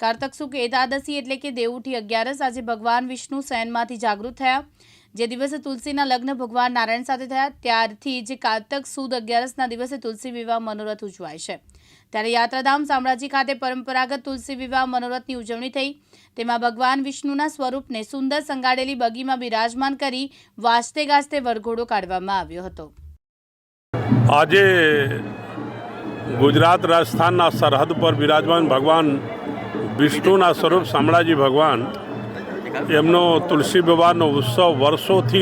કારતક સુદ એકાદશી એટલે કે દેવઉઠી 11 આજે ભગવાન વિષ્ણુ શયનમાંથી જાગૃત થયા। જે દિવસે તુલસીના લગ્ન ભગવાન નારાયણ સાથે થયા ત્યારથી જે કારતક સુદ 11ના દિવસે તુલસી વિવાહ મનોરથ ઉજવાય છે। ત્યારે યાત્રાધામ શામળાજી ખાતે પરંપરાગત તુલસી વિવાહ મનોરથની ઉજવણી થઈ। તેમાં ભગવાન વિષ્ણુના સ્વરૂપને સુંદર સંગાડેલી બગીમાં બિરાજમાન કરી વાજતે ગાજતે વરઘોડો કાઢવામાં આવ્યો હતો। આજે गुजरात राजस्थान सरहद पर विराजमान भगवान विष्णुना स्वरूप शामळाजी भगवान एमनो तुलसी विवाहनो उत्सव वर्षोथी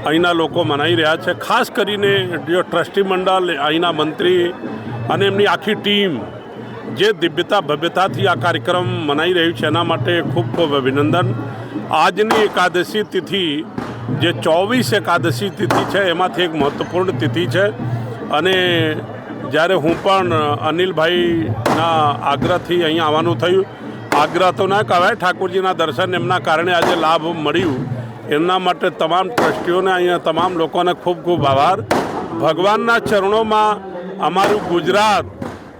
अहींना लोको मनाई रह्या छे। खास करीने जो ट्रस्टी मंडल अहींना मंत्री अने एमनी आखी टीम जे दिव्यता भव्यताथी आ कार्यक्रम मनाई रह्युं छे एना माटे खूब खूब अभिनंदन। आजनी एकादशी तिथि जे 24 एकादशी तिथि छे एमांथी एक महत्वपूर्ण तिथि छे अने જ્યારે હું પણ અનિલભાઈના આગ્રહથી અહીં આવવાનું થયું। આગ્રહ તો ના કહેવાય, ઠાકોરજીના દર્શન એમના કારણે આજે લાભ મળ્યું। એમના માટે તમામ ટ્રસ્ટીઓને અહીંયા તમામ લોકોને ખૂબ ખૂબ આભાર। ભગવાનના ચરણોમાં અમારું ગુજરાત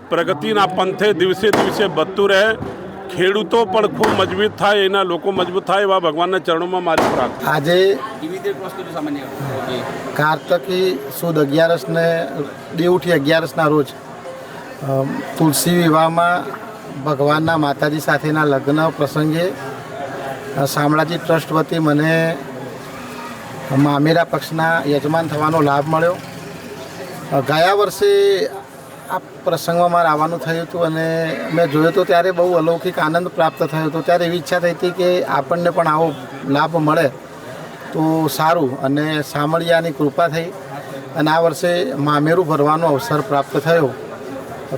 પ્રગતિના પંથે દિવસે દિવસે વધતું રહે, ખેડૂતો પણ ખૂબ મજબૂત થાય, એના લોકો મજબૂત થાય એવા ભગવાનના ચરણોમાં મારી પ્રાર્થના। આજે કારતકી સુદ 11 ને દેવઉઠી 11ના રોજ તુલસી વિવાહમાં ભગવાનના માતાજી સાથેના લગ્ન પ્રસંગે શામળાજી ટ્રસ્ટ વતી મને મામેરા પક્ષના યજમાન થવાનો લાભ મળ્યો। ગયા વર્ષે આ પ્રસંગમાં મારે આવવાનું થયું હતું અને મેં જોયું તો ત્યારે બહુ અલૌકિક આનંદ પ્રાપ્ત થયો હતો। ત્યારે એવી ઈચ્છા થઈ હતી કે આપણને પણ આવો લાભ મળે તો સારું, અને શામળિયાની કૃપા થઈ અને આ વર્ષે મામેરું ભરવાનો અવસર પ્રાપ્ત થયો।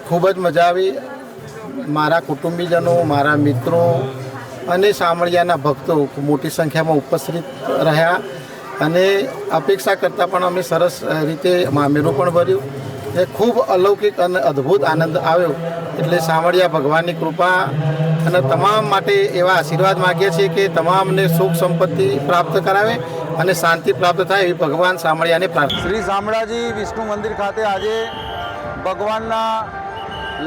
ખૂબ જ મજા આવી। મારા કુટુંબીજનો, મારા મિત્રો અને શામળિયાના ભક્તો મોટી સંખ્યામાં ઉપસ્થિત રહ્યા અને અપેક્ષા કરતાં પણ અમે સરસ રીતે મામેરું પણ ભર્યું। એ ખૂબ અલૌકિક અને અદ્ભુત આનંદ આવ્યો। એટલે શામળિયા ભગવાનની કૃપા અને તમામ માટે એવા આશીર્વાદ માગીએ છીએ કે તમામને સુખ સંપત્તિ પ્રાપ્ત કરાવે અને શાંતિ પ્રાપ્ત થાય એવી ભગવાન શામળિયાને પ્રાર્થના। શ્રી શામળાજી વિષ્ણુ મંદિર ખાતે આજે ભગવાનના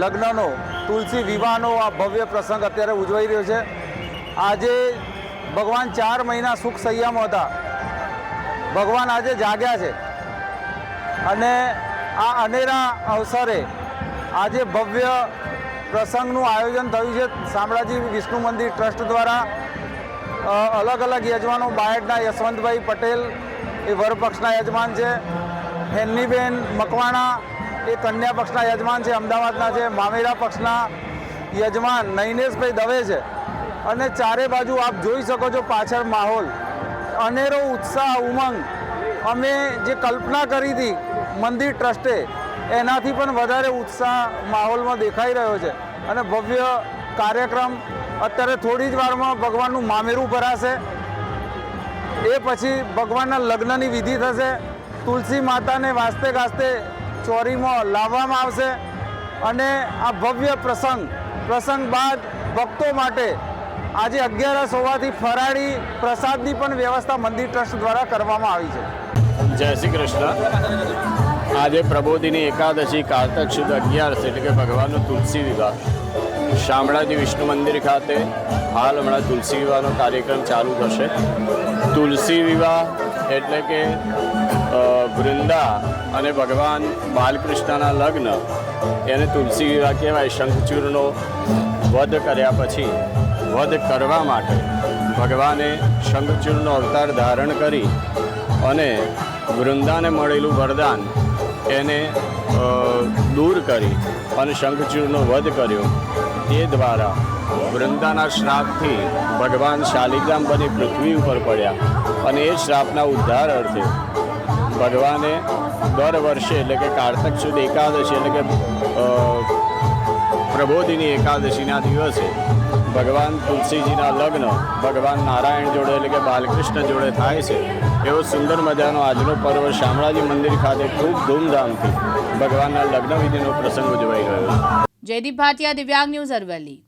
લગ્નનો તુલસી વિવાહનો આ ભવ્ય પ્રસંગ અત્યારે ઉજવાઈ રહ્યો છે। આજે ભગવાન 4 મહિના સુખ સૈયામાં હતા, ભગવાન આજે જાગ્યા છે અને આ અનેરા અવસરે આજે ભવ્ય પ્રસંગનું આયોજન થયું છે। શામળાજી વિષ્ણુ મંદિર ટ્રસ્ટ દ્વારા અલગ અલગ યજમાનો, બાયડના યશવંતભાઈ પટેલ એ વરપક્ષના યજમાન છે, હેન્નીબેન મકવાણા એ કન્યા પક્ષના યજમાન છે, અમદાવાદના છે, મામેરા પક્ષના યજમાન નૈનેશભાઈ દવે છે અને ચારે બાજુ આપ જોઈ શકો છો પાછળ માહોલ, અનેરો ઉત્સાહ, ઉમંગ। અમે જે કલ્પના કરી હતી મંદિર ટ્રસ્ટે એનાથી પણ વધારે ઉત્સાહ માહોલમાં દેખાઈ રહ્યો છે અને ભવ્ય કાર્યક્રમ અત્યારે થોડી જ વારમાં ભગવાનનું મામેરું ભરાશે, એ પછી ભગવાનના લગ્નની વિધિ થશે, તુલસી માતાને વાજતે ગાજતે ચોરીમાં લાવવામાં આવશે અને આ ભવ્ય પ્રસંગ બાદ ભક્તો માટે આજે 11 હોવાથી ફરાળી પ્રસાદની પણ વ્યવસ્થા મંદિર ટ્રસ્ટ દ્વારા કરવામાં આવી છે। જય શ્રી કૃષ્ણ। આજે પ્રબોધિની એકાદશી કારતક સુદ 11 એટલે કે ભગવાનનો તુલસી વિવાહ શામળાજી વિષ્ણુ મંદિર ખાતે હાલ હમણાં તુલસી વિવાહનો કાર્યક્રમ ચાલુ થશે। તુલસી વિવાહ એટલે કે વૃંદા અને ભગવાન બાલકૃષ્ણના લગ્ન, એને તુલસી વિવાહ કહેવાય। શંખચૂરનો વધ કર્યા પછી વધ કરવા માટે ભગવાને શંખચૂરનો અવતાર ધારણ કરી અને વૃંદાને મળેલું વરદાન એને દૂર કરી અને શંખચૂરનો વધ કર્યો। તે દ્વારા વૃંદાના શ્રાપથી ભગવાન શાલિગ્રામ બની પૃથ્વી ઉપર પડ્યા અને એ શ્રાપના ઉદ્ધાર અર્થે ભગવાને દર વર્ષે એટલે કે કારતક સુદ એકાદશી એટલે કે પ્રબોધિની એકાદશીના દિવસે ભગવાન તુલસીજીના લગ્ન ભગવાન નારાયણ જોડે એટલે કે બાલકૃષ્ણ જોડે થાય છે। એવો સુંદર મજાનો આજનો પર્વ શામળાજી મંદિર ખાતે ખૂબ ધૂમધામથી ભગવાનના લગ્ન વિધિનો પ્રસંગ ઉજવાઈ રહ્યો છે। જયદીપ ભાટિયા, દિવ્યાંગ ન્યૂઝ, અરવલ્લી।